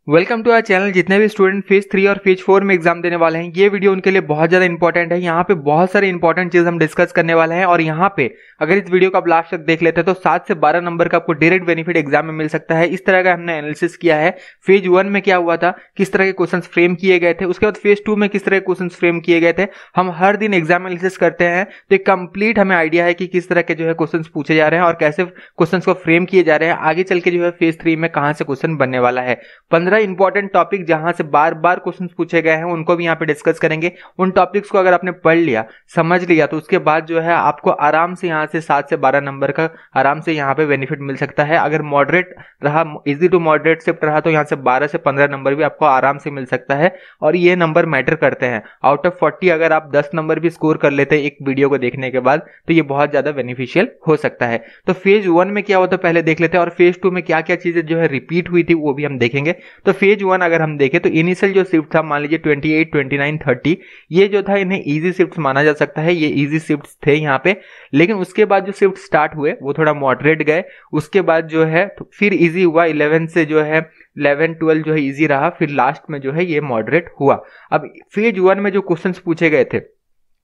Welcome to our channel. जितने भी student phase 3 और फेज 4 में एग्जाम देने वाले हैं, ये वीडियो उनके लिए बहुत ज्यादा इंपॉर्टेंट है। यहाँ पे बहुत सारे इंपॉर्टेंट चीज हम डिस्कस करने वाले हैं और यहाँ पे अगर इस वीडियो को आप लास्ट तक देख लेते हैं तो 7 से 12 नंबर का आपको डायरेक्ट बेनिफिट एग्जाम में मिल सकता है। इस तरह का हमने एनालिसिस किया है। फेज 1 में क्या हुआ था, किस तरह के क्वेश्चन फ्रेम किए गए थे, उसके बाद फेज 2 में किस तरह के क्वेश्चन फ्रेम किए गए थे। हम हर दिन एग्जाम एनालिसिस करते हैं तो एक कंप्लीट हमें आइडिया है कि किस तरह के जो है क्वेश्चन पूछे जा रहे हैं और कैसे क्वेश्चन को फ्रेम किए जा रहे हैं। आगे चल के जो है फेज 3 में कहां से क्वेश्चन बनने वाला है। 15 इंपॉर्टेंट टॉपिक जहां से बार बार क्वेश्चन पूछे गए हैं उनको भी यहां पे डिस्कस करेंगे। उन टॉपिक्स को अगर आपने पढ़ लिया, समझ लिया, तो उसके बाद जो है आपको आराम से यहां से 7 से 12 नंबर का आराम से यहां पे बेनिफिट मिल सकता है। अगर मॉडरेट रहा, इजी टू मॉडरेट शिफ्ट रहा, तो यहां से 12 से 15 नंबर भी आपको आराम से मिल सकता है और ये नंबर मैटर करते हैं। आउट ऑफ 40 अगर आप 10 नंबर भी स्कोर कर लेते हैं एक वीडियो को देखने के बाद, तो ये बहुत ज्यादा बेनिफिशियल हो सकता है। तो फेज 1 में क्या होता है पहले देख लेते हैं और फेज 2 में क्या क्या चीजें जो है रिपीट हुई थी वो भी हम देखेंगे। तो फेज 1 अगर हम देखें तो इनिशियल जो शिफ्ट था, मान लीजिए 28, 29, 30, ये जो था इन्हें इजी शिफ्ट माना जा सकता है। ये इजी शिफ्ट थे यहाँ पे, लेकिन उसके बाद जो शिफ्ट स्टार्ट हुए वो थोड़ा मॉडरेट गए। उसके बाद जो है तो फिर इजी हुआ, 11 से जो है 11, 12 जो है इजी रहा, फिर लास्ट में जो है ये मॉडरेट हुआ। अब फेज 1 में जो क्वेश्चंस पूछे गए थे,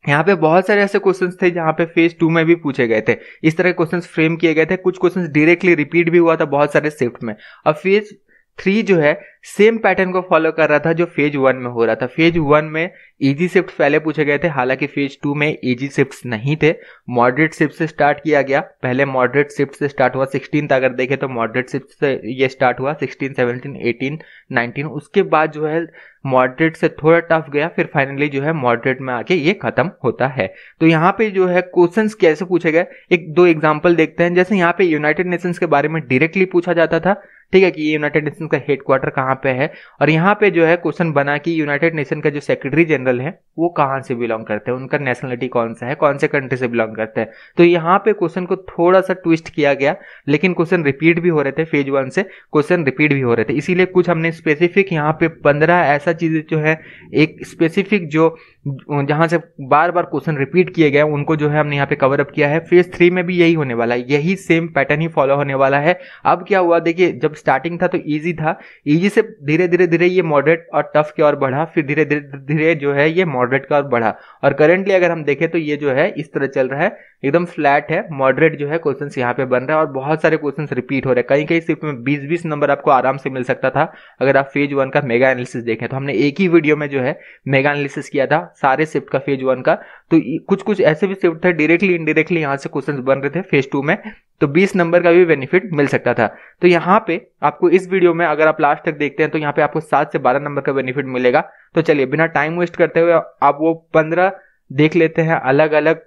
यहाँ पे बहुत सारे ऐसे क्वेश्चंस थे जहाँ पे फेज 2 में भी पूछे गए थे। इस तरह क्वेश्चंस फ्रेम किए गए थे। कुछ क्वेश्चंस डायरेक्टली रिपीट भी हुआ था बहुत सारे शिफ्ट में। अब फेज 3 जो है सेम पैटर्न को फॉलो कर रहा था जो फेज 1 में हो रहा था। फेज 1 में इजी शिफ्ट पहले पूछे गए थे, हालांकि फेज 2 में इजी शिफ्ट्स नहीं थे, मॉडरेट शिफ्ट से स्टार्ट किया गया। पहले मॉडरेट शिफ्ट से स्टार्ट हुआ, 16 अगर देखें तो मॉडरेट शिफ्ट से ये स्टार्ट हुआ, 16, 17, 18, 19। उसके बाद जो है मॉडरेट से थोड़ा टफ गया, फिर फाइनली जो है मॉडरेट में आके ये खत्म होता है। तो यहाँ पे जो है क्वेश्चंस कैसे पूछे गए, एक दो एग्जांपल देखते हैं। जैसे यहाँ पे यूनाइटेड नेशंस के बारे में डायरेक्टली पूछा जाता था, ठीक है, कि ये यूनाइटेड नेशन का हेडक्वार्टर कहाँ पे है, और यहाँ पे जो है क्वेश्चन बना कि यूनाइटेड नेशन का जो सेक्रेटरी जनरल है वो कहाँ से बिलोंग करते हैं, उनका नेशनलिटी कौन सा है, कौन से कंट्री से बिलोंग करते हैं। तो यहाँ पे क्वेश्चन को थोड़ा सा ट्विस्ट किया गया, लेकिन क्वेश्चन रिपीट भी हो रहे थे। फेज 1 से क्वेश्चन रिपीट भी हो रहे थे, इसीलिए कुछ हमने स्पेसिफिक यहाँ पे 15 ऐसा चीजें जो है एक स्पेसिफिक जो जहां से बार बार क्वेश्चन रिपीट किए गए उनको जो है हमने यहाँ पे कवर अप किया है। फेज 3 में भी यही होने वाला है, यही सेम पैटर्न ही फॉलो होने वाला है। अब क्या हुआ देखिए, जब स्टार्टिंग था तो इजी था, इजी से धीरे धीरे धीरे ये मॉडरेट और टफ की ओर बढ़ा, फिर धीरे धीरे धीरे जो है ये मॉडरेट की ओर बढ़ा, और करेंटली अगर हम देखें तो ये जो है इस तरह चल रहा है, एकदम फ्लैट है। मॉडरेट जो है क्वेश्चंस यहाँ पे बन रहा है और बहुत सारे क्वेश्चंस रिपीट हो रहे हैं। कहीं कहीं सिर्फ में 20-20 नंबर आपको आराम से मिल सकता था अगर आप फेज 1 का मेगा एनालिसिस देखें। तो हमने एक ही वीडियो में जो है मेगा एनालिसिस किया था सारे शिफ्ट का फेज 1 का। तो कुछ कुछ ऐसे भी शिफ्ट थे डायरेक्टली इनडायरेक्टली यहाँ से क्वेश्चंस बन रहे थे फेज 2 में, तो 20 नंबर का भी बेनिफिट मिल सकता था। तो यहाँ पे आपको इस वीडियो में अगर आप लास्ट तक देखते हैं तो यहाँ पे आपको 7 से 12 नंबर का बेनिफिट मिलेगा। तो चलिए बिना टाइम वेस्ट करते हुए आप वो 15 देख लेते हैं, अलग अलग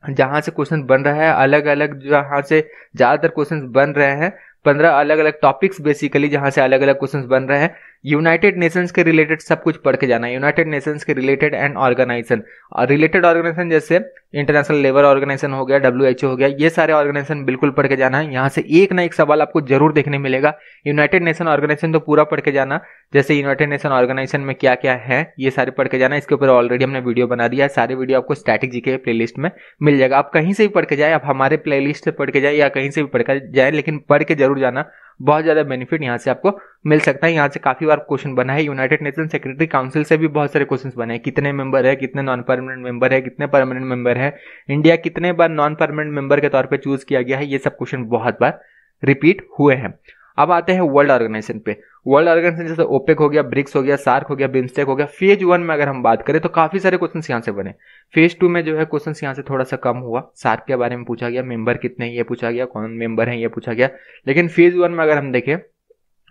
जहां से क्वेश्चन बन रहा है, अलग अलग जहां से ज्यादातर क्वेश्चन बन रहे हैं। 15 अलग अलग टॉपिक्स बेसिकली जहां से अलग अलग क्वेश्चंस बन रहे हैं। यूनाइटेड नेशंस के रिलेटेड सब कुछ पढ़ के जाना है। यूनाइटेड नेशंस के रिलेटेड एंड ऑर्गेनाइजेशन, और रिलेटेड ऑर्गेनाइजेशन जैसे इंटरनेशनल लेबर ऑर्गेनाइजेशन हो गया, WHO हो गया, ये सारे ऑर्गेनाइजेशन बिल्कुल पढ़ के जाना है। यहाँ से एक ना एक सवाल आपको जरूर देखने मिलेगा। यूनाइटेड नेशन ऑर्गेनाइजेशन तो पूरा पढ़ के जाना, जैसे यूनाइटेड नेशन ऑर्गेनाइजेशन में क्या क्या है ये सारे पढ़ के जाना। इसके ऊपर ऑलरेडी हमने वीडियो बना दिया है, सारे वीडियो आपको स्टैटिक जीके प्लेलिस्ट में मिल जाएगा। आप कहीं से भी पढ़ के जाए, आप हमारे प्लेलिस्ट से पढ़ के जाए या कहीं से भी पढ़ के जाए, लेकिन पढ़ के जरूर जाना, बहुत ज्यादा बेनिफिट यहाँ से आपको मिल सकता है। यहाँ से काफी बार क्वेश्चन बना है। यूनाइटेड नेशन सेक्रेटरी काउंसिल से भी बहुत सारे क्वेश्चंस बने हैं, कितने मेंबर है, कितने नॉन परमानेंट मेंबर है, कितने परमानेंट मेंबर है, इंडिया कितने बार नॉन परमानेंट मेंबर के तौर पे चूज किया गया है, ये सब क्वेश्चन बहुत बार रिपीट हुए हैं। अब आते हैं वर्ल्ड ऑर्गेनाइजेशन पे। वर्ल्ड ऑर्गेनाइजेशन जैसे ओपेक हो गया, ब्रिक्स हो गया, सार्क हो गया, बिम्स्टेक हो गया। फेज 1 में अगर हम बात करें तो काफी सारे क्वेश्चंस यहाँ से बने। फेज 2 में जो है क्वेश्चंस यहाँ से थोड़ा सा कम हुआ। सार्क के बारे में पूछा गया, मेंबर कितने हैं ये पूछा गया, कौन मेंबर है ये पूछा गया। लेकिन फेज 1 में अगर हम देखें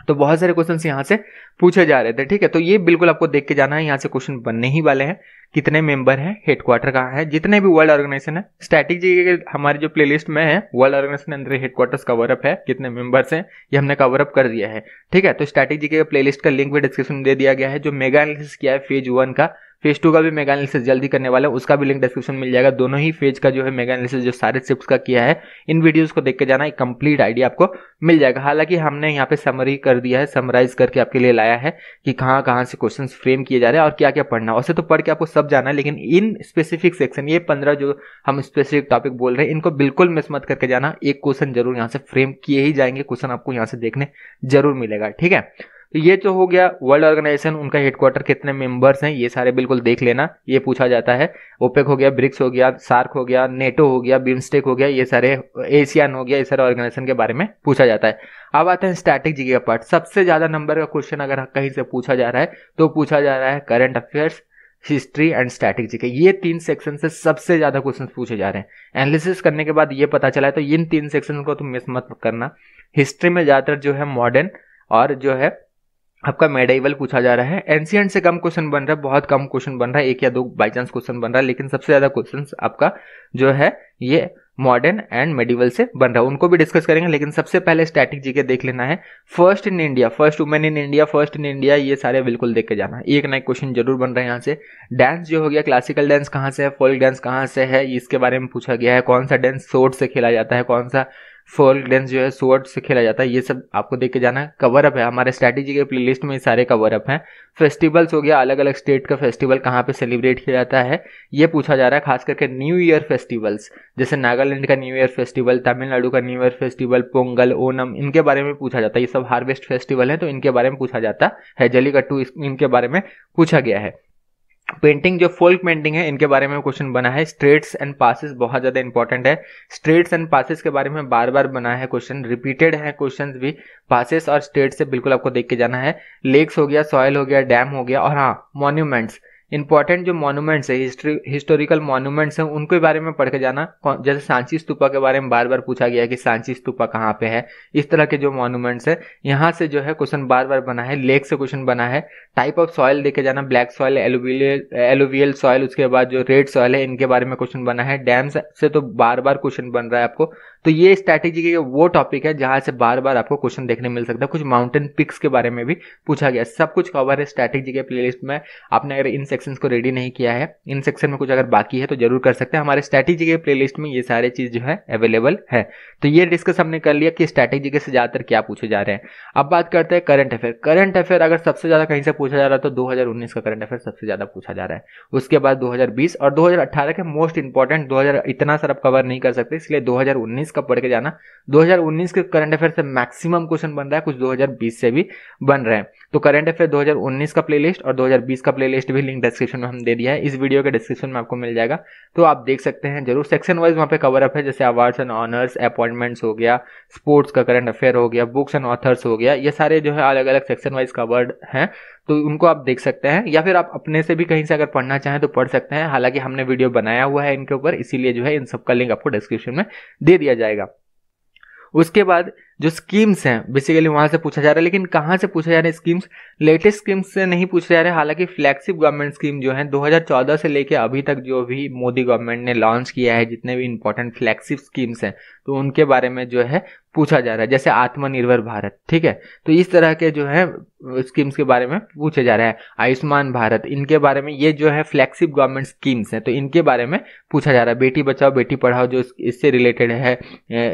तो बहुत सारे क्वेश्चंस यहाँ से पूछे जा रहे थे, ठीक है। तो ये बिल्कुल आपको देख के जाना है, यहाँ से क्वेश्चन बनने ही वाले हैं। कितने मेंबर हैं, हेडक्वार्टर कहाँ है, जितने भी वर्ल्ड ऑर्गेनाइजेशन है, स्टैटिक जी के हमारे जो प्लेलिस्ट में है वर्ल्ड ऑर्गेनाइजेशन अंदर हेडक्वार्टर्स कवर अप है, कितने मेंबर्स हैं ये हमने कवर अप कर दिया है, ठीक है। तो स्टैटिक जी के प्लेलिस्ट का लिंक भी डिस्क्रिप्शन में दे दिया गया है। जो मेगा एनालिसिस किया है फेज 1 का, फेज 2 का भी मेगा एनालिसिस जल्दी करने वाला है, उसका भी लिंक डिस्क्रिप्शन मिल जाएगा। दोनों ही फेज का जो है मेगा एनालिसिस जो सारे शिफ्ट्स का किया है, इन वीडियोस को देख के जाना, एक कंप्लीट आइडिया आपको मिल जाएगा। हालांकि हमने यहाँ पे समरी कर दिया है, समराइज करके आपके लिए लाया है कि कहाँ कहाँ से क्वेश्चन फ्रेम किए जा रहे हैं और क्या क्या पढ़ना है। वैसे तो पढ़ के आपको सब जाना है, लेकिन इन स्पेसिफिक सेक्शन, ये 15 जो हम स्पेसिफिक टॉपिक बोल रहे हैं, इनको बिल्कुल मिस मत करके जाना। एक क्वेश्चन जरूर यहाँ से फ्रेम किए ही जाएंगे, क्वेश्चन आपको यहाँ से देखने जरूर मिलेगा, ठीक है। तो ये जो हो गया वर्ल्ड ऑर्गेनाइजेशन, उनका हेडक्वार्टर, कितने मेंबर्स हैं, ये सारे बिल्कुल देख लेना, ये पूछा जाता है। ओपेक हो गया, ब्रिक्स हो गया, सार्क हो गया, नेटो हो गया, बिम्स्टेक हो गया, ये सारे, एशियान हो गया, ये सारे ऑर्गेनाइजेशन के बारे में पूछा जाता है। अब आते हैं स्टैटिक जीके का पार्ट। सबसे ज्यादा नंबर का क्वेश्चन अगर कहीं से पूछा जा रहा है तो पूछा जा रहा है current affairs, history and static GK. ये 3 सेक्शन से सबसे ज्यादा क्वेश्चन पूछे जा रहे हैं। एनालिसिस करने के बाद ये पता चला है, तो इन 3 सेक्शन को तुम मिस मत करना। हिस्ट्री में ज्यादातर जो है मॉडर्न और जो है आपका मेडिवल पूछा जा रहा है। एंशिएंट से कम क्वेश्चन बन रहा है, बहुत कम क्वेश्चन बन रहा है, 1 या 2 बाई चांस क्वेश्चन बन रहा है, लेकिन सबसे ज्यादा क्वेश्चन आपका जो है ये मॉडर्न एंड मेडिवल से बन रहा है, उनको भी डिस्कस करेंगे। लेकिन सबसे पहले स्टैटिक जीके देख लेना है। First in India, first women in India, first in India, ये सारे बिल्कुल देख के जाना है। एक ना एक क्वेश्चन जरूर बन रहा है यहाँ से। डांस जो हो गया, क्लासिकल डांस कहाँ से है, फोल्क डांस कहाँ से है, इसके बारे में पूछा गया है। कौन सा डांस स्वॉर्ड से खेला जाता है, कौन सा फोल्क डांस जो है स्वॉर्ड से खेला जाता है, ये सब आपको देख के जाना है। कवर अप है हमारे स्ट्रैटेजी के प्लेलिस्ट में, सारे कवर अप हैं। फेस्टिवल्स हो गया, अलग अलग स्टेट का फेस्टिवल कहाँ पे सेलिब्रेट किया जाता है, ये पूछा जा रहा है। खास करके न्यू ईयर फेस्टिवल्स, जैसे नागालैंड का न्यू ईयर फेस्टिवल, तमिलनाडु का new year festival, Pongal, Onam, इनके बारे में पूछा जाता है। ये सब हार्वेस्ट फेस्टिवल है, तो इनके बारे में पूछा जाता है। जल्लीकट्टू, इनके बारे में पूछा गया है। पेंटिंग, जो फोल्क पेंटिंग है, इनके बारे में क्वेश्चन बना है। स्ट्रेट्स एंड पासेस बहुत ज्यादा इंपॉर्टेंट है। स्ट्रेट्स एंड पासेस के बारे में बार बार बना है क्वेश्चन, रिपीटेड है क्वेश्चंस भी। पासेस और स्ट्रेट्स से बिल्कुल आपको देख के जाना है। लेक्स हो गया, सॉइल हो गया, डैम हो गया, और हाँ मॉन्यूमेंट्स, इंपॉर्टेंट जो मॉन्यूमेंट्स है, हिस्टोरिकल मॉन्यूमेंट्स हैं, उनके बारे में पढ़ के जाना। जैसे सांची स्तूपा के बारे में बार बार पूछा गया है कि सांची स्तूपा कहाँ पे है। इस तरह के जो मॉन्यूमेंट्स है, यहाँ से जो है क्वेश्चन बार बार बना है। लेक से क्वेश्चन बना है। टाइप ऑफ सॉइल देके जाना, ब्लैक सॉइल, एलुवियल सॉइल, उसके बाद जो रेड सॉइल है, इनके बारे में क्वेश्चन बना है। डैम से तो बार बार क्वेश्चन बन रहा है आपको। तो ये स्ट्रैटेजी के वो टॉपिक है जहां से बार बार आपको क्वेश्चन देखने मिल सकता है। कुछ माउंटेन पिक्स के बारे में भी पूछा गया। सब कुछ कवर है स्ट्रैटेजी के प्लेलिस्ट में। आपने अगर इन सेक्शंस को रेडी नहीं किया है, इन सेक्शन में कुछ अगर बाकी है तो जरूर कर सकते हैं। हमारे स्ट्रैटेजी के प्लेलिस्ट में ये सारे चीज जो है अवेलेबल है। तो ये डिस्कस हमने कर लिया कि स्ट्रैटेजी के से ज्यादातर क्या पूछे जा रहे हैं। अब बात करते हैं करंट अफेयर। करंट अफेयर अगर सबसे ज्यादा कहीं से पूछा जा रहा है तो 2019 का करंट अफेयर सबसे ज्यादा पूछा जा रहा है। उसके बाद 2020 और 2018 के मोस्ट इंपॉर्टेंट। 2000 इतना सर आप कवर नहीं कर सकते, इसलिए 2019 का पढ़ के जाना। 2019 के करंट अफेयर से मैक्सिमम क्वेश्चन बन रहा है, कुछ 2020 से भी बन रहे हैं। तो करंट अफेयर 2019 का प्लेलिस्ट और 2020 का प्लेलिस्ट भी लिंक डिस्क्रिप्शन में हम दे दिया है। इस वीडियो के डिस्क्रिप्शन में आपको मिल जाएगा, तो आप देख सकते हैं जरूर। सेक्शन वाइज वहाँ पे कवर अप है, जैसे अवार्ड्स एंड ऑनर्स, अपॉइंटमेंट्स हो गया, स्पोर्ट्स का करंट अफेयर हो गया, बुक्स एंड ऑथर्स हो गया, ये सारे जो है अलग अलग सेक्शन वाइज कवर्ड हैं। तो उनको आप देख सकते हैं, या फिर आप अपने से भी कहीं से अगर पढ़ना चाहें तो पढ़ सकते हैं। हालांकि हमने वीडियो बनाया हुआ है इनके ऊपर, इसीलिए जो है इन सब का लिंक आपको डिस्क्रिप्शन में दे दिया जाएगा। उसके बाद जो स्कीम्स हैं बेसिकली वहां से पूछा जा रहा है, लेकिन कहाँ से पूछा जा रहा है स्कीम्स? लेटेस्ट स्कीम्स से नहीं पूछे जा रहे हैं। हालांकि फ्लैगशिप गवर्नमेंट स्कीम जो है 2014 से लेके अभी तक जो भी मोदी गवर्नमेंट ने लॉन्च किया है, जितने भी इंपॉर्टेंट फ्लैगशिप स्कीम्स हैं, तो उनके बारे में जो है पूछा जा रहा है। जैसे आत्मनिर्भर भारत, ठीक है, तो इस तरह के जो है स्कीम्स के बारे में पूछे जा रहा है। आयुष्मान भारत, इनके बारे में, ये जो है फ्लैगशिप गवर्नमेंट स्कीम्स हैं, तो इनके बारे में पूछा जा रहा है। बेटी बचाओ बेटी पढ़ाओ जो इससे रिलेटेड है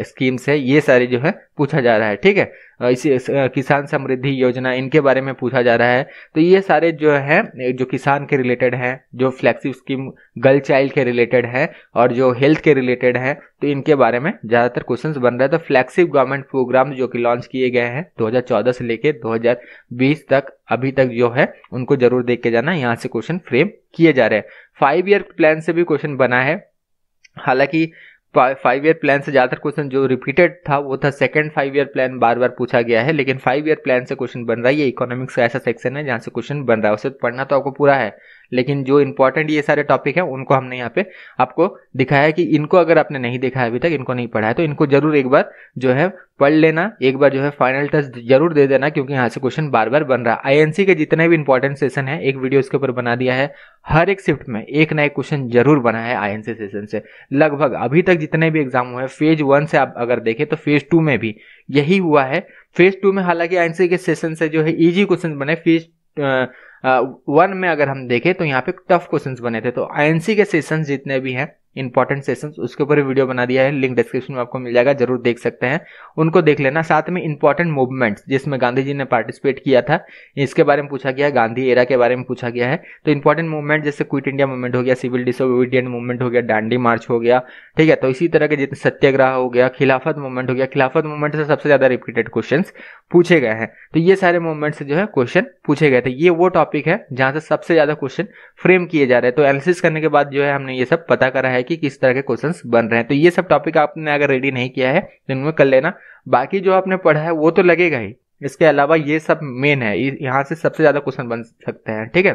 स्कीम्स है, ये सारे जो है पूछा जा रहा है, ठीक है। इसी किसान समृद्धि योजना, इनके बारे में पूछा जा रहा है। तो ये सारे जो है जो किसान के रिलेटेड है, जो फ्लैगशिप स्कीम गर्ल चाइल्ड के रिलेटेड है और जो हेल्थ के रिलेटेड है, तो इनके बारे में ज्यादातर क्वेश्चंस बन रहा है। तो फ्लैगशिप गवर्नमेंट प्रोग्राम जो कि लॉन्च किए गए हैं 2014 से लेके 2020 तक, अभी तक जो है उनको जरूर देख के जाना। यहाँ से क्वेश्चन फ्रेम किए जा रहे हैं। 5 ईयर प्लान से भी क्वेश्चन बना है। हालांकि 5 ईयर प्लान से ज्यादातर क्वेश्चन जो रिपीटेड था वो था सेकंड 5 ईयर प्लान, बार बार पूछा गया है, लेकिन 5 ईयर प्लान से क्वेश्चन बन रहा है। ये इकोनॉमिक्स का ऐसा सेक्शन है जहां से क्वेश्चन बन रहा है। उसे पढ़ना तो आपको पूरा है, लेकिन जो इंपॉर्टेंट ये सारे टॉपिक हैं उनको हमने यहाँ पे आपको दिखाया है कि इनको अगर आपने नहीं देखा है अभी तक, इनको नहीं पढ़ा है, तो इनको जरूर एक बार जो है पढ़ लेना, एक बार जो है फाइनल टेस्ट जरूर दे देना, क्योंकि यहाँ से क्वेश्चन बार बार बन रहा है। आईएनसी के जितने भी इंपॉर्टेंट सेशन है, एक वीडियो इसके ऊपर बना दिया है। हर एक शिफ्ट में एक ना एक क्वेश्चन जरूर बना है आईएनसी सेशन से। लगभग अभी तक जितने भी एग्जाम हुए, फेज 1 से आप अगर देखें तो फेज 2 में भी यही हुआ है। फेज 2 में हालांकि आईएनसी के सेशन से जो है इजी क्वेश्चन बने। फेज 1 में अगर हम देखें तो यहाँ पे टफ क्वेश्चंस बने थे। तो आईएनसी के सेशंस जितने भी हैं इंपॉर्टेंट सेशंस, उसके ऊपर वीडियो बना दिया है, लिंक डिस्क्रिप्शन में आपको मिल जाएगा, जरूर देख सकते हैं, उनको देख लेना। साथ में इंपॉर्टेंट मूवमेंट्स जिसमें गांधी जी ने पार्टिसिपेट किया था, इसके बारे में पूछा गया है, गांधी एरा के बारे में पूछा गया है। तो इंपॉर्टेंट मूवमेंट जैसे क्विट इंडिया मूवमेंट हो गया, सिविल डिसोबीडिएंट मूवमेंट हो गया, दांडी मार्च हो गया, ठीक है। तो इसी तरह के जितने सत्याग्रह हो गया, खिलाफत मूवमेंट हो गया, खिलाफत मूवमेंट से सबसे ज्यादा रिपीटेड क्वेश्चंस पूछे गए हैं। तो ये सारे मूवमेंट से जो है क्वेश्चन पूछे गए थे। ये वो टॉपिक है जहां से सबसे ज्यादा क्वेश्चन फ्रेम किए जा रहे हैं। तो एनालिसिस करने के बाद जो है हमने ये सब पता करा है कि किस तरह के क्वेश्चंस बन रहे हैं। तो ये सब टॉपिक आपने अगर रेडी नहीं किया है तो इनमें कर लेना। बाकी जो आपने पढ़ा है वो तो लगेगा ही, इसके अलावा ये सब मेन है, यहाँ से सबसे ज्यादा क्वेश्चन बन सकते हैं, ठीक है,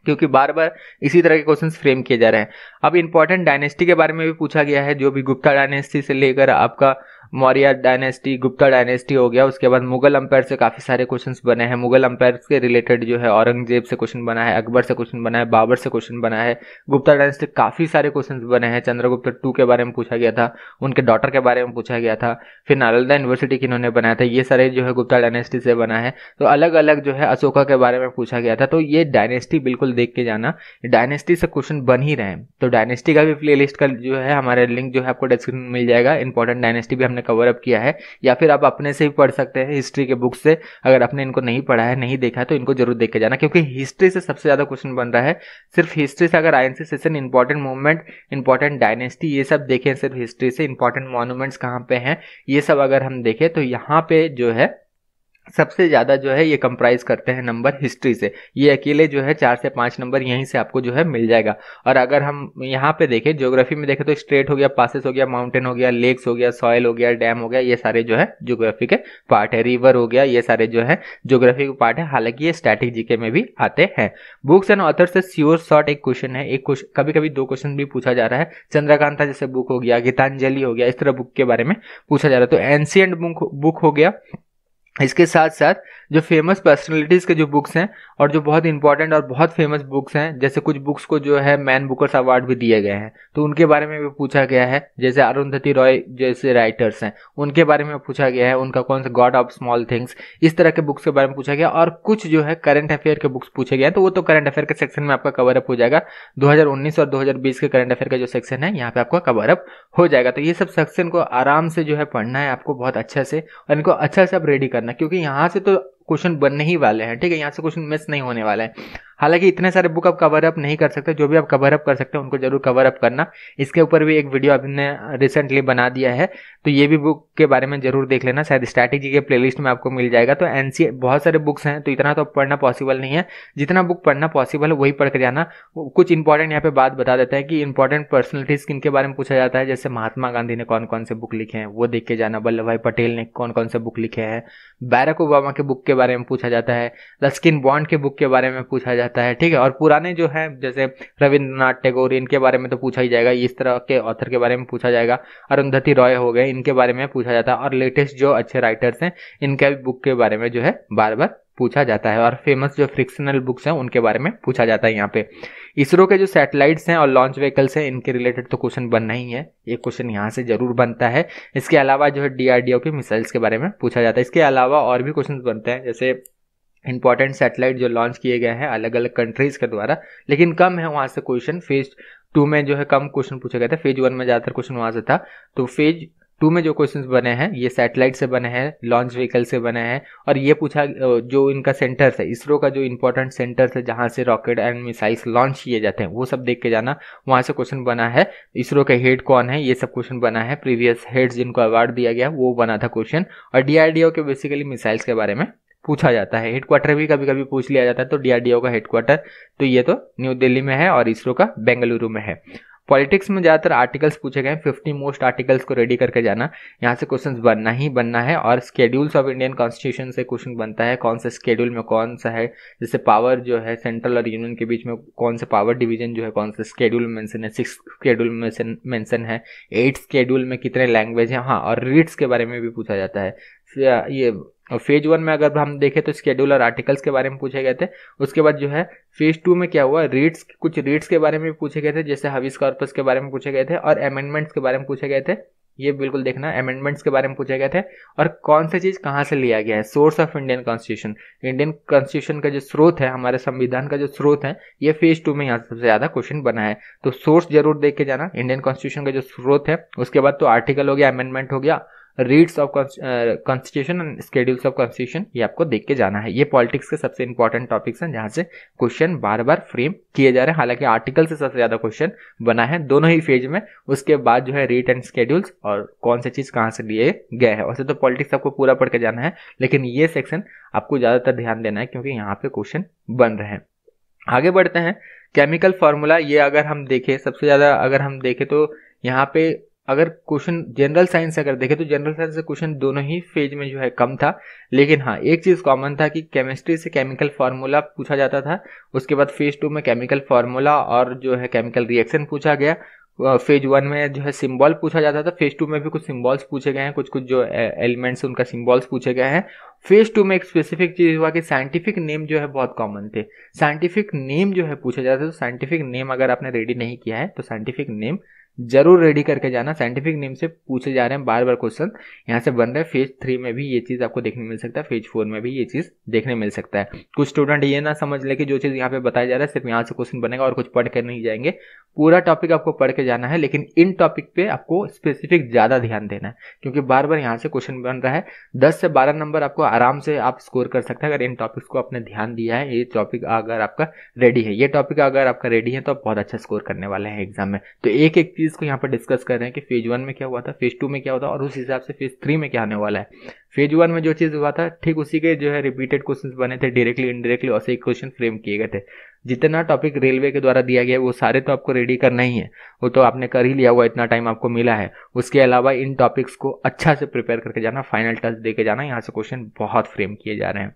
क्योंकि बार बार इसी तरह के क्वेश्चंस फ्रेम किए जा रहे हैं। अब इंपॉर्टेंट डायनेस्टी के बारे में भी पूछा गया है, जो भी गुप्ता डायनेस्टी से लेकर आपका मौर्य डायनेस्टी, गुप्ता डायनेस्टी हो गया, उसके बाद मुगल अंपायर से काफी सारे क्वेश्चंस बने हैं। मुगल अंपायर के रिलेटेड जो है औरंगजेब से क्वेश्चन बना है, अकबर से क्वेश्चन बना है, बाबर से क्वेश्चन बना है। गुप्ता डायनेस्टी काफी सारे क्वेश्चन बने हैं। चंद्रगुप्त टू के बारे में पूछा गया था, उनके डॉटर के बारे में पूछा गया था, फिर नालंदा यूनिवर्सिटी किन्होंने बनाया था, ये सारे जो है गुप्ता डायनेस्टी से बना है। तो अलग अलग जो है अशोका के बारे में पूछा गया था। तो ये डायनेस्टी बिल्कुल देख के जाना, डायनेस्टी से क्वेश्चन बन ही रहे हैं। तो डायनेस्टी का भी प्लेलिस्ट का जो है हमारे लिंक जो है आपको डिस्क्रिप्शन में मिल जाएगा। इंपॉर्टेंट डायनेस्टी भी हमने कवर अप किया है, या फिर आप अपने से भी पढ़ सकते हैं हिस्ट्री के बुक से। अगर आपने इनको नहीं पढ़ा है, नहीं देखा है, तो इनको जरूर देख के जाना, क्योंकि हिस्ट्री से सबसे ज्यादा क्वेश्चन बन रहा है। सिर्फ हिस्ट्री से अगर INC session, important movement, important dynasty, ये सब देखें सिर्फ हिस्ट्री से, इंपॉर्टेंट मॉन्यूमेंट्स कहाँ पे हैं, ये सब अगर हम देखें तो यहाँ पे जो है सबसे ज्यादा जो है ये कंप्राइज करते हैं नंबर हिस्ट्री से। ये अकेले जो है 4 से 5 नंबर यहीं से आपको जो है मिल जाएगा। और अगर हम यहाँ पे देखें, ज्योग्राफी में देखें, तो स्ट्रेट हो गया, पासेस हो गया, माउंटेन हो गया, लेक्स हो गया, सॉइल हो गया, डैम हो गया, ये सारे जो है ज्योग्राफी के पार्ट है। रिवर हो गया, ये सारे जो है ज्योग्राफी के पार्ट है। हालांकि ये स्टैटिक जीके में भी आते हैं। बुक्स एंड ऑथर से श्योर शॉर्ट एक क्वेश्चन है, एक कभी कभी 2 क्वेश्चन भी पूछा जा रहा है। चंद्रकांता जैसे बुक हो गया, गीतांजलि हो गया, इस तरह बुक के बारे में पूछा जा रहा है। तो एंशिएंट बुक हो गया। इसके साथ साथ जो फेमस पर्सनालिटीज के जो बुक्स हैं और जो बहुत इंपॉर्टेंट और बहुत फेमस बुक्स हैं, जैसे कुछ बुक्स को जो है मैन बुकर्स अवार्ड भी दिए गए हैं, तो उनके बारे में भी पूछा गया है। जैसे अरुंधति रॉय जैसे राइटर्स हैं, उनके बारे में पूछा गया है, उनका कौन सा गॉड ऑफ स्मॉल थिंग्स, इस तरह के बुक्स के बारे में पूछा गया। और कुछ जो है करंट अफेयर के बुक्स पूछे गए हैं, तो वो तो करंट अफेयर के सेक्शन में आपका कवर अप हो जाएगा। 2019 और 2020 के करंट अफेयर का जो सेक्शन है यहाँ पे आपका कवर अप हो जाएगा। तो ये सब सेक्शन को आराम से जो है पढ़ना है आपको बहुत अच्छा से, और इनको अच्छा से आप रेडी करना, क्योंकि यहाँ से तो क्वेश्चन बनने ही वाले हैं, ठीक है, यहाँ से क्वेश्चन मिस नहीं होने वाला है। हालांकि इतने सारे बुक आप कवर अप नहीं कर सकते, जो भी आप कवर अप कर सकते हैं उनको जरूर कवर अप करना। इसके ऊपर भी एक वीडियो आपने रिसेंटली बना दिया है, तो ये भी बुक के बारे में जरूर देख लेना, शायद स्ट्रैटेजी के प्लेलिस्ट में आपको मिल जाएगा। तो एनसी बहुत सारे बुक्स हैं, तो इतना तो पढ़ना पॉसिबल नहीं है। जितना बुक पढ़ना पॉसिबल है वही पढ़ कर जाना। कुछ इंपॉर्टेंट यहाँ पे बात बता देता है कि इंपॉर्टेंट पर्सनलिटीज किनके बारे में पूछा जाता है। जैसे महात्मा गांधी ने कौन कौन से बुक लिखे हैं वो देख के जाना, वल्लभ भाई पटेल ने कौन कौन से बुक लिखे हैं, बैरक ओबामा के बुक के बारे में पूछा जाता है, रस्किन बॉन्ड के बुक के बारे में पूछा जाता है, ठीक है। और पुराने जो है जैसे रविंद्रनाथ टैगोर, इनके बारे में तो पूछा ही जाएगा, इस तरह के ऑथर के बारे में पूछा जाएगा। अरुंधति रॉय हो गए, इनके बारे में पूछा जाता है। और लेटेस्ट जो अच्छे राइटर्स हैं इनके भी बुक के बारे में जो है बार बार पूछा जाता है। और फेमस जो फ्रिक्शनल बुक्स हैं उनके बारे में पूछा जाता है। यहाँ पे इसरो के जो सैटेलाइट्स हैं और लॉन्च व्हीकल्स हैं, इनके रिलेटेड तो क्वेश्चन बनना ही है, एक क्वेश्चन यहाँ से जरूर बनता है। इसके अलावा जो है डीआरडीओ की मिसाइल्स के बारे में पूछा जाता है। इसके अलावा और भी क्वेश्चन बनते हैं, जैसे इंपॉर्टेंट सैटेलाइट जो लॉन्च किए गए हैं अलग अलग कंट्रीज के द्वारा, लेकिन कम है वहां से क्वेश्चन। फेज 2 में जो है कम क्वेश्चन पूछे गए थे, फेज 1 में ज्यादातर क्वेश्चन वहां से था। तो फेज 2 में जो क्वेश्चंस बने हैं ये सैटेलाइट से बने हैं, लॉन्च व्हीकल से बने हैं। और ये पूछा जो इनका सेंटर्स है, इसरो का जो इंपॉर्टेंट सेंटर्स है जहां से रॉकेट एंड मिसाइल्स लॉन्च किए जाते हैं, वो सब देख के जाना, वहां से क्वेश्चन बना है। इसरो के हेड कौन है, ये सब क्वेश्चन बना है। प्रीवियस हेड्स जिनको अवार्ड दिया गया वो बना था क्वेश्चन। और डीआरडीओ के बेसिकली मिसाइल्स के बारे में पूछा जाता है। हेडक्वार्टर भी कभी कभी पूछ लिया जाता है, तो डीआरडीओ का हेडक्वार्टर तो ये तो न्यू दिल्ली में है और इसरो का बेंगलुरु में है। पॉलिटिक्स में ज्यादातर आर्टिकल्स पूछे गए, 50 मोस्ट आर्टिकल्स को रेडी करके जाना, यहाँ से क्वेश्चंस बनना ही बनना है। और स्केड्यूल्स ऑफ इंडियन कॉन्स्टिट्यूशन से क्वेश्चन बनता है, कौन सा स्केड्यूल में कौन सा है, जैसे पावर जो है सेंट्रल और यूनियन के बीच में कौन से पावर डिवीजन जो है कौन सा स्केड्यूल में मेंशन है, 6 स्केड्यूल में मेंशन है, 8 स्केड्यूल में कितने लैंग्वेज है। हाँ, और रीड्स के बारे में भी पूछा जाता है। ये फेज 1 में अगर हम देखें तो स्केड्यूल और आर्टिकल्स के बारे में पूछे गए थे। उसके बाद जो है फेज 2 में क्या हुआ, रीड्स, कुछ रीड्स के बारे में पूछे गए थे, जैसे हविस कॉर्पस के बारे में पूछे गए थे और अमेंडमेंट्स के बारे में पूछे गए थे। ये बिल्कुल देखना। अमेंडमेंट्स के बारे में पूछे गए थे और कौन सा चीज कहाँ से लिया गया है, source of Indian constitution, Indian constitution का जो स्रोत है, हमारे संविधान का जो स्रोत है, ये फेज 2 में यहाँ सबसे ज्यादा क्वेश्चन बना है। तो सोर्स जरूर देख के जाना, इंडियन कॉन्स्टिट्यूशन का जो स्रोत है। उसके बाद तो आर्टिकल हो गया, अमेंडमेंट हो गया, reads of constitution and schedules of constitution, ये आपको देख के जाना है। ये पॉलिटिक्स के सबसे इंपॉर्टेंट टॉपिक्स हैं जहां से क्वेश्चन बार बार फ्रेम किए जा रहे हैं। हालांकि आर्टिकल से सबसे ज्यादा क्वेश्चन बना है दोनों ही फेज में। उसके बाद जो है रीड एंड स्केड्यूल्स और कौन सी चीज कहां से लिए गए हैं। वैसे तो पॉलिटिक्स आपको पूरा पढ़ के जाना है, लेकिन ये सेक्शन आपको ज्यादातर ध्यान देना है क्योंकि यहाँ पे क्वेश्चन बन रहे हैं। आगे बढ़ते हैं। केमिकल फार्मूला, ये अगर हम देखें सबसे ज्यादा, अगर हम देखें तो यहाँ पे अगर क्वेश्चन जनरल साइंस से अगर देखें तो जनरल साइंस से क्वेश्चन दोनों ही फेज में जो है कम था। लेकिन हाँ, एक चीज कॉमन था कि केमिस्ट्री से केमिकल फार्मूला पूछा जाता था। उसके बाद फेज 2 में केमिकल फार्मूला और जो है केमिकल रिएक्शन पूछा गया। फेज 1 में जो है सिंबल पूछा जाता था। फेज 2 में भी कुछ सिंबल्स पूछे गए हैं, कुछ कुछ जो एलिमेंट्स उनका सिंबल्स पूछे गए हैं। फेज 2 में एक स्पेसिफिक चीज हुआ कि साइंटिफिक नेम जो है बहुत कॉमन थे। साइंटिफिक नेम जो है पूछा जाता था। तो साइंटिफिक नेम अगर आपने रेडी नहीं किया है तो साइंटिफिक नेम जरूर रेडी करके जाना। साइंटिफिक नेम से पूछे जा रहे हैं बार बार क्वेश्चन, यहाँ से बन रहे हैं। फेज 3 में भी ये चीज आपको देखने मिल सकता है, फेज 4 में भी ये चीज देखने मिल सकता है। कुछ स्टूडेंट ये ना समझ ले कि जो चीज यहाँ पे बताया जा रहा है सिर्फ यहाँ से क्वेश्चन बनेगा और कुछ पढ़ कर नहीं जाएंगे। पूरा टॉपिक आपको पढ़ के जाना है, लेकिन इन टॉपिक पे आपको स्पेसिफिक ज्यादा ध्यान देना है क्योंकि बार बार यहाँ से क्वेश्चन बन रहा है। 10 से 12 नंबर आपको आराम से आप स्कोर कर सकते हैं अगर इन टॉपिक्स को आपने ध्यान दिया है। ये टॉपिक अगर आपका रेडी है, ये टॉपिक अगर आपका रेडी है तो आप बहुत अच्छा स्कोर करने वाले हैं एग्जाम में। तो एक एक चीज को यहाँ पर डिस्कस कर रहे हैं कि फेज 1 में क्या हुआ था, फेज 2 में क्या होता और उस हिसाब से फेज 3 में क्या आने वाला है। फेज 1 में जो चीज हुआ था ठीक उसी के जो है रिपीटेड क्वेश्चंस बने थे, डायरेक्टली इनडायरेक्टली और से क्वेश्चन फ्रेम किए गए थे। जितना टॉपिक रेलवे के द्वारा दिया गया है वो सारे तो आपको रेडी करना ही है, वो तो आपने कर ही लिया हुआ, इतना टाइम आपको मिला है। उसके अलावा इन टॉपिक्स को अच्छा से प्रिपेयर करके जाना, फाइनल टच दे के जाना। यहाँ से क्वेश्चन बहुत फ्रेम किए जा रहे हैं।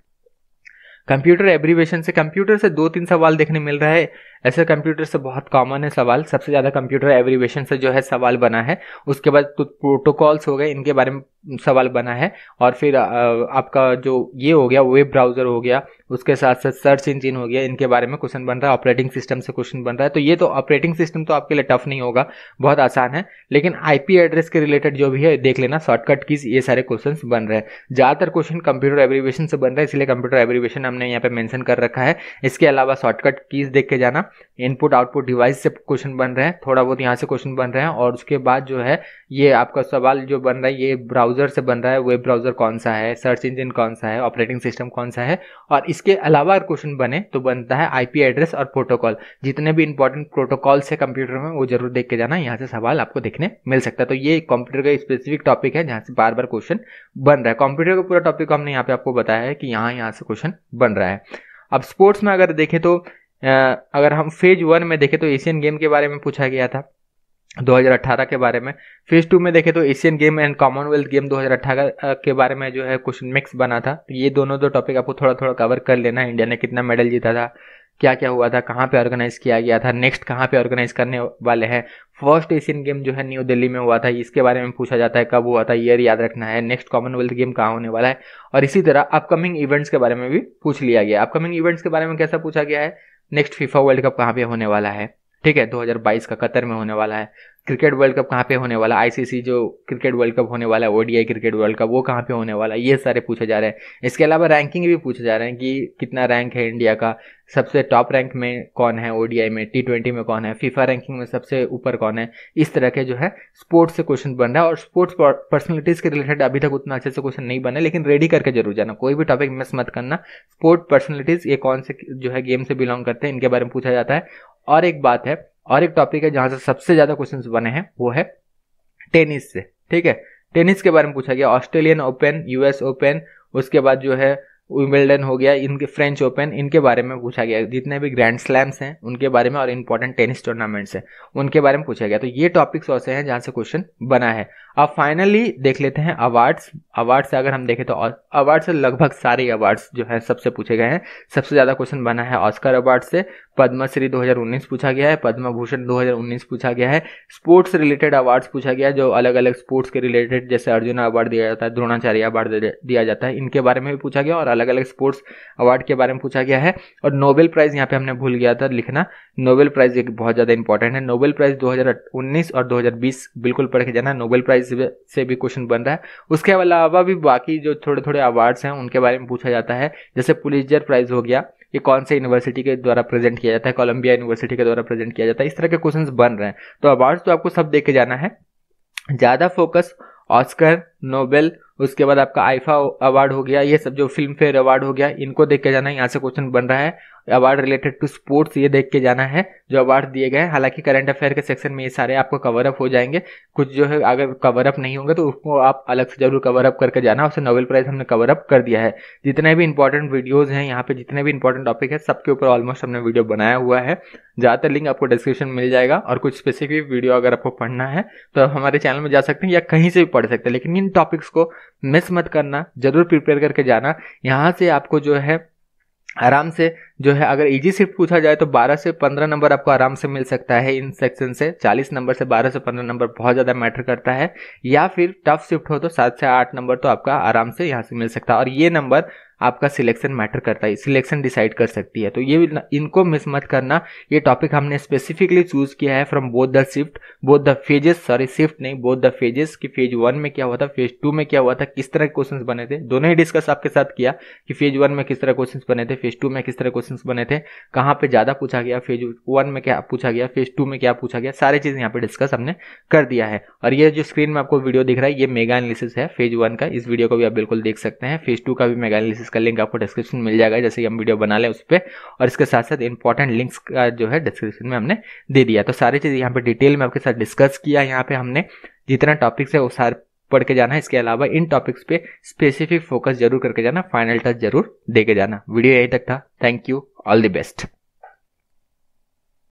कंप्यूटर एब्रीवेशन से, कंप्यूटर से 2-3 सवाल देखने मिल रहा है। ऐसे कंप्यूटर से बहुत कॉमन है सवाल, सबसे ज्यादा कंप्यूटर एब्रीवेशन से जो है सवाल बना है। उसके बाद तो प्रोटोकॉल्स हो गए, इनके बारे में सवाल बना है। और फिर आपका जो ये हो गया वेब ब्राउजर हो गया, उसके साथ साथ सर्च इंजिन हो गया, इनके बारे में क्वेश्चन बन रहा है। ऑपरेटिंग सिस्टम से क्वेश्चन बन रहा है। तो ये तो ऑपरेटिंग सिस्टम तो आपके लिए टफ नहीं होगा, बहुत आसान है। लेकिन आईपी एड्रेस के रिलेटेड जो भी है देख लेना, शॉर्टकट कीज, ये सारे क्वेश्चन बन रहे हैं। ज्यादातर क्वेश्चन कंप्यूटर एब्रीवेशन से बन रहा है, इसलिए कंप्यूटर एब्रीवेशन हमने यहाँ पे मेंशन कर रखा है। इसके अलावा शॉर्टकट कीज देख के जाना। इनपुट आउटपुट डिवाइस से क्वेश्चन बन रहे हैं, थोड़ा बहुत यहाँ से क्वेश्चन बन रहे हैं। और उसके बाद जो है ये आपका सवाल जो बन रहा है ये ब्राउजर से बन रहा है। वेब ब्राउजर कौन सा है, सर्च इंजन कौन सा है, ऑपरेटिंग सिस्टम कौन सा है। और इसके अलावा क्वेश्चन बने तो बनता है आईपी एड्रेस और प्रोटोकॉल। जितने भी इंपॉर्टेंट प्रोटोकॉल्स है कंप्यूटर में वो जरूर देख के जाना, यहाँ से सवाल आपको देखने मिल सकता है। तो ये कंप्यूटर का स्पेसिफिक टॉपिक है जहाँ से बार बार क्वेश्चन बन रहा है। कंप्यूटर का पूरा टॉपिक हमने यहाँ पे आपको बताया है कि यहाँ से क्वेश्चन बन रहा है। अब स्पोर्ट्स में अगर देखें तो अगर हम फेज 1 में देखें तो एशियन गेम के बारे में पूछा गया था 2018 के बारे में। फेज 2 में देखें तो Asian game and Commonwealth game 2018 के बारे में जो है क्वेश्चन मिक्स बना था। तो ये दोनों दो टॉपिक आपको थोड़ा थोड़ा कवर कर लेना है। इंडिया ने कितना मेडल जीता था, क्या क्या हुआ था, कहाँ पे ऑर्गेनाइज किया गया था, नेक्स्ट कहाँ पे ऑर्गेनाइज करने वाले हैं। फर्स्ट एशियन गेम जो है न्यू दिल्ली में हुआ था, इसके बारे में पूछा जाता है कब हुआ था, ईयर याद रखना है। नेक्स्ट कॉमनवेल्थ गेम कहाँ होने वाला है। और इसी तरह अपकमिंग इवेंट्स के बारे में भी पूछ लिया गया। अपकमिंग इवेंट्स के बारे में कैसा पूछा गया है, नेक्स्ट फीफा वर्ल्ड कप कहाँ पे होने वाला है, ठीक है, 2022 का कतर में होने वाला है। क्रिकेट वर्ल्ड कप कहाँ पे होने वाला, आईसीसी जो क्रिकेट वर्ल्ड कप होने वाला है, ओडीआई क्रिकेट वर्ल्ड कप, वो कहाँ पे होने वाला है, ये सारे पूछे जा रहे हैं। इसके अलावा रैंकिंग भी पूछे जा रहे हैं कि कितना रैंक है इंडिया का, सबसे टॉप रैंक में कौन है ओडीआई में, T20 में कौन है, फीफा रैंकिंग में सबसे ऊपर कौन है। इस तरह के जो है स्पोर्ट्स से क्वेश्चन बन रहा है। और स्पोर्ट्स पर्सनलिटीज के रिलेटेड अभी तक उतना अच्छे से क्वेश्चन नहीं बने, लेकिन रेडी करके जरूर जाना, कोई भी टॉपिक मिस मत करना। स्पोर्ट पर्सनलिटीज ये कौन से जो है गेम से बिलोंग करते हैं, इनके बारे में पूछा जाता है। और एक बात है, और एक टॉपिक है जहां से सबसे ज्यादा क्वेश्चंस बने हैं, वो है टेनिस से, ठीक है। टेनिस के बारे में पूछा गया, ऑस्ट्रेलियन ओपन, यूएस ओपन, उसके बाद जो है विंबलडन हो गया, इनके फ्रेंच ओपन, इनके बारे में पूछा गया। जितने भी ग्रैंड स्लैम्स हैं उनके बारे में और इंपॉर्टेंट टेनिस टूर्नामेंट्स हैं उनके बारे में पूछा गया। तो ये टॉपिक्स ऐसे हैं जहां से क्वेश्चन बना है। अब फाइनली देख लेते हैं अवार्ड्स। अवार्ड से अगर हम देखें तो अवार्ड से लगभग सारे अवार्ड्स जो है सबसे पूछे गए हैं। सबसे ज्यादा क्वेश्चन बना है ऑस्कर अवार्ड से, पद्मश्री 2019 पूछा गया है, पद्म भूषण 2019 पूछा गया है। स्पोर्ट्स रिलेटेड अवार्ड्स पूछा गया है, जो अलग अलग स्पोर्ट्स के रिलेटेड, जैसे अर्जुन अवार्ड दिया जाता है, द्रोणाचार्य अवार्ड दिया जाता है, इनके बारे में भी पूछा गया। और अलग अलग स्पोर्ट्स अवार्ड के बारे में पूछा गया है। और नोबेल प्राइज़ यहाँ पे हमने भूल गया था लिखना, नोबेल प्राइज़ एक बहुत ज़्यादा इंपॉर्टेंट है। नोबेल प्राइज़ 2019 और 2020 बिल्कुल पढ़ के जाना, नोबेल प्राइज़ से भी क्वेश्चन बन रहा है। उसके अलावा भी बाकी जो थोड़े थोड़े अवार्ड्स हैं उनके बारे में पूछा जाता है, जैसे पुलित्जर प्राइज़ हो गया, ये कौन से यूनिवर्सिटी के द्वारा प्रेजेंट किया जाता है, कोलंबिया यूनिवर्सिटी के द्वारा प्रेजेंट किया जाता है। इस तरह के क्वेश्चंस बन रहे हैं। तो अवार्ड्स तो आपको सब देख के जाना है, ज़्यादा फोकस ऑस्कर, नोबेल, उसके बाद आपका आईफा अवार्ड हो गया, ये सब जो फिल्म फेयर अवार्ड हो गया, इनको देख के जाना है। यहाँ से क्वेश्चन बन रहा है। अवार्ड रिलेटेड टू स्पोर्ट्स, ये देख के जाना है जो अवार्ड दिए गए हैं। हालांकि करंट अफेयर के सेक्शन में ये सारे आपको कवर अप हो जाएंगे, कुछ जो है अगर कवर अप नहीं होंगे तो उसको आप अलग से जरूर कवर अप करके जाना। उससे नोबेल प्राइज हमने कवर अप कर दिया है। जितने भी इंपॉर्टेंट वीडियोज हैं यहाँ पे, जितने भी इंपॉर्टेंट टॉपिक है, सबके ऊपर ऑलमोस्ट हमने वीडियो बनाया हुआ है। ज़्यादातर लिंक आपको डिस्क्रिप्शन मिल जाएगा। और कुछ स्पेसिफिक वीडियो अगर आपको पढ़ना है तो हमारे चैनल में जा सकते हैं या कहीं से भी पढ़ सकते हैं, लेकिन इन टॉपिक्स को मिस मत करना, जरूर प्रिपेयर करके जाना। यहाँ से आपको जो है आराम से जो है, अगर इजी शिफ्ट पूछा जाए तो 12 से 15 नंबर आपको आराम से मिल सकता है इन सेक्शन से। 40 नंबर से 12 से 15 नंबर बहुत ज़्यादा मैटर करता है। या फिर टफ शिफ्ट हो तो 7 से 8 नंबर तो आपका आराम से यहाँ से मिल सकता है। और ये नंबर आपका सिलेक्शन मैटर करता है, सिलेक्शन डिसाइड कर सकती है। तो ये इनको मिस मत करना। ये टॉपिक हमने स्पेसिफिकली चूज किया है from both the shift, both the phases, sorry shift नहीं, बोथ द फेजेस, कि फेज 1 में क्या हुआ था, फेज 2 में क्या हुआ था, किस तरह के क्वेश्चंस बने थे। दोनों ही डिस्कस आपके साथ किया कि फेज 1 में किस तरह क्वेश्चंस बने थे, फेज 2 में किस तरह क्वेश्चंस बने थे, कहाँ पे ज्यादा पूछा गया, फेज 1 में क्या पूछा गया, फेज 2 में क्या पूछा गया, सारी चीज यहाँ पे डिस्कस हमने कर दिया है। और ये जो स्क्रीन में आपको वीडियो दिख रहा है, ये मेगा एनालिसिस है फेज 1 का। इस वीडियो को भी आप बिल्कुल देख सकते हैं। फेज 2 का भी मेगा एनालिसिस का लिंक आपको डिस्क्रिप्शन मिल जाएगा, जैसे हम वीडियो बना लें उस पर। और इसके साथ साथ इंपॉर्टेंट लिंक्स का जो है डिस्क्रिप्शन में हमने दे दिया। तो सारी चीज़ यहाँ पे डिटेल में आपके साथ डिस्कस किया। यहाँ पे हमने जितना टॉपिक्स है वो सारे पढ़ के जाना है। इसके अलावा इन टॉपिक्स पे स्पेसिफिक फोकस जरूर करके जाना, फाइनल टच जरूर दे के जाना। वीडियो यहीं तक था। Thank you, all the best.